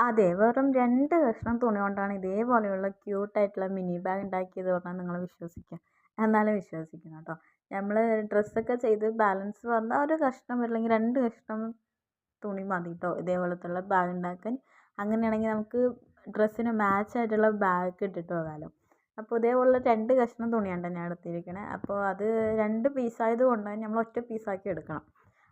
അതെ, വെറും 2 കഷ്ണം തുണി കൊണ്ടാണ് ഇതേപോലെയുള്ള ക്യൂട്ടായിട്ടുള്ള മിനി ബാഗ് ഉണ്ടാക്കിയത് പറഞ്ഞാൽ നിങ്ങൾ വിശ്വസിക്കുക. എന്നാലും വിശ്വസിക്കണം കേട്ടോ. നമ്മൾ ഡ്രസ്സൊക്കെ ചെയ്ത് ബാലൻസ് വന്നാൽ ഒരു കഷ്ണം അല്ലെങ്കിൽ 2 കഷ്ണം തുണി മതി കേട്ടോ ഇതേപോലത്തുള്ള ബാഗ് ഉണ്ടാക്കാൻ. അങ്ങനെയാണെങ്കിൽ നമുക്ക് ഡ്രസ്സിന് മാച്ച് ആയിട്ടുള്ള ബാഗ് ഇട്ടിട്ട് പോകാമല്ലോ. അപ്പോൾ ഇതേപോലുള്ള 2 കഷ്ണം തുണിയാണ് ഞാൻ എടുത്തിരിക്കണേ. അപ്പോൾ അത് 2 പീസായത് കൊണ്ട് തന്നെ നമ്മൾ ഒറ്റ പീസാക്കി എടുക്കണം.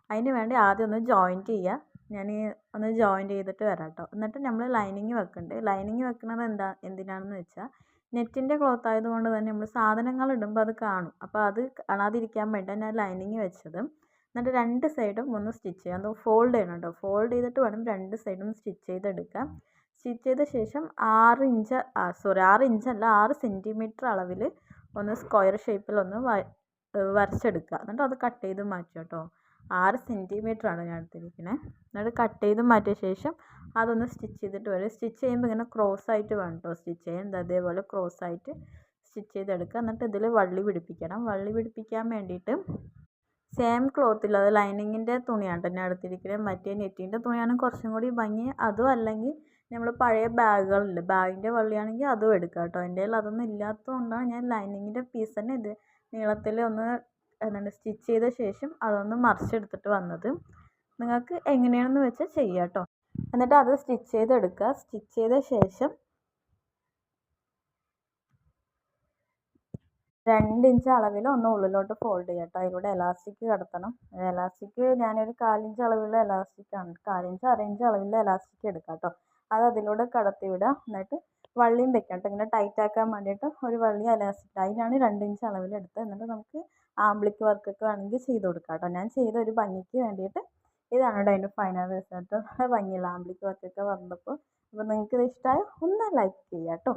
അതിന് വേണ്ടി ആദ്യം ഒന്ന് ജോയിൻറ്റ് ചെയ്യുക. ഞാൻ ഒന്ന് ജോയിൻറ്റ് ചെയ്തിട്ട് വരാം കേട്ടോ. എന്നിട്ട് നമ്മൾ ലൈനിങ് വെക്കുന്നുണ്ട്. ലൈനിങ് വെക്കുന്നത് എന്തിനാണെന്ന് വെച്ചാൽ നെറ്റിൻ്റെ ക്ലോത്ത് ആയതുകൊണ്ട് തന്നെ നമ്മൾ സാധനങ്ങൾ ഇടുമ്പോൾ അത് കാണും. അപ്പോൾ അത് കാണാതിരിക്കാൻ വേണ്ടിയാണ് ഞാൻ ലൈനിങ് വെച്ചത്. എന്നിട്ട് 2 സൈഡും ഒന്ന് സ്റ്റിച്ച് ചെയ്യാം. അത് ഫോൾഡ് ചെയ്യണം കേട്ടോ. ഫോൾഡ് ചെയ്തിട്ട് വേണം 2 സൈഡും സ്റ്റിച്ച് ചെയ്തെടുക്കാം. സ്റ്റിച്ച് ചെയ്ത ശേഷം 6 ഇഞ്ചല്ല 6 സെൻറ്റിമീറ്റർ അളവിൽ ഒന്ന് സ്ക്വയർ ഷേപ്പിൽ ഒന്ന് വരച്ചെടുക്കുക. എന്നിട്ട് അത് കട്ട് ചെയ്ത് മാറ്റുക കേട്ടോ. 6 സെൻറ്റിമീറ്ററാണ് ഞാൻ എടുത്തിരിക്കുന്നത്. എന്നിട്ട് കട്ട് ചെയ്ത് മാറ്റിയ ശേഷം അതൊന്ന് സ്റ്റിച്ച് ചെയ്തിട്ട് വരും. സ്റ്റിച്ച് ചെയ്യുമ്പോൾ ഇങ്ങനെ ക്രോസ് ആയിട്ട് വേണം കേട്ടോ സ്റ്റിച്ച് ചെയ്യാൻ. അതേപോലെ ക്രോസ് ആയിട്ട് സ്റ്റിച്ച് ചെയ്തെടുക്കുക. എന്നിട്ട് ഇതിൽ വള്ളി പിടിപ്പിക്കണം. വള്ളി പിടിപ്പിക്കാൻ വേണ്ടിയിട്ട് സെയിം ക്ലോത്തിൽ, അത് ലൈനിങ്ങിൻ്റെ തുണിയാണ് തന്നെ എടുത്തിരിക്കുന്നത്. മറ്റേ നെറ്റിൻ്റെ തുണിയാണ് കുറച്ചും കൂടി ഭംഗി. അതും അല്ലെങ്കിൽ നമ്മൾ പഴയ ബാഗുകളില്ലേ, ബാഗിൻ്റെ വള്ളിയാണെങ്കിൽ അതും എടുക്കാം കേട്ടോ. എൻ്റെ കയ്യിൽ അതൊന്നും ഇല്ലാത്തതുകൊണ്ടാണ് ഞാൻ ലൈനിങ്ങിൻ്റെ പീസ് തന്നെ ഇത് നീളത്തിൽ ഒന്ന് സ്റ്റിച്ച് ചെയ്ത ശേഷം അതൊന്ന് മറിച്ചെടുത്തിട്ട് വന്നത്. നിങ്ങൾക്ക് എങ്ങനെയാണെന്ന് വെച്ചാൽ ചെയ്യാം കേട്ടോ. എന്നിട്ട് അത് സ്റ്റിച്ച് ചെയ്തെടുക്കുക. സ്റ്റിച്ച് ചെയ്ത ശേഷം 2 ഇഞ്ച് അളവിൽ ഒന്ന് ഉള്ളിലോട്ട് ഫോൾഡ് ചെയ്യുക കേട്ടോ. അതിലൂടെ എലാസ്റ്റിക് കടത്തണം. എലാസ്റ്റിക് ഞാനൊരു 1/4 ഇഞ്ച് അളവിലുള്ള എലാസ്റ്റിക്കാണ്, 1/4 ഇഞ്ച് 1/2 ഇഞ്ച് അളവിലുള്ള എലാസ്റ്റിക് എടുക്കാം കേട്ടോ. അത് അതിലൂടെ കടത്തി വിടുക. എന്നിട്ട് വള്ളിയും വെക്കാം കേട്ടോ. ഇങ്ങനെ ടൈറ്റ് ആക്കാൻ വേണ്ടിയിട്ട് ഒരു വള്ളി എലാസ്റ്റിക്, അതിനാണ് 2 ഇഞ്ച് അളവിലെടുത്തത്. എന്നിട്ട് നമുക്ക് ആംബ്ലിക് വർക്കൊക്കെ വേണമെങ്കിൽ ചെയ്ത് കൊടുക്കാം കേട്ടോ. ഞാൻ ചെയ്ത ഒരു ഭംഗിക്ക് വേണ്ടിയിട്ട് ഇതാണ് കേട്ടോ അതിൻ്റെ ഫൈനൽ റിസൾട്ട്. ഭംഗിയുള്ള ആംബ്ലിക് വർക്കൊക്കെ വന്നപ്പോൾ. അപ്പോൾ നിങ്ങൾക്ക് ഇത് ഇഷ്ടമായോ ഒന്ന് ലൈക്ക് ചെയ്യാം കേട്ടോ.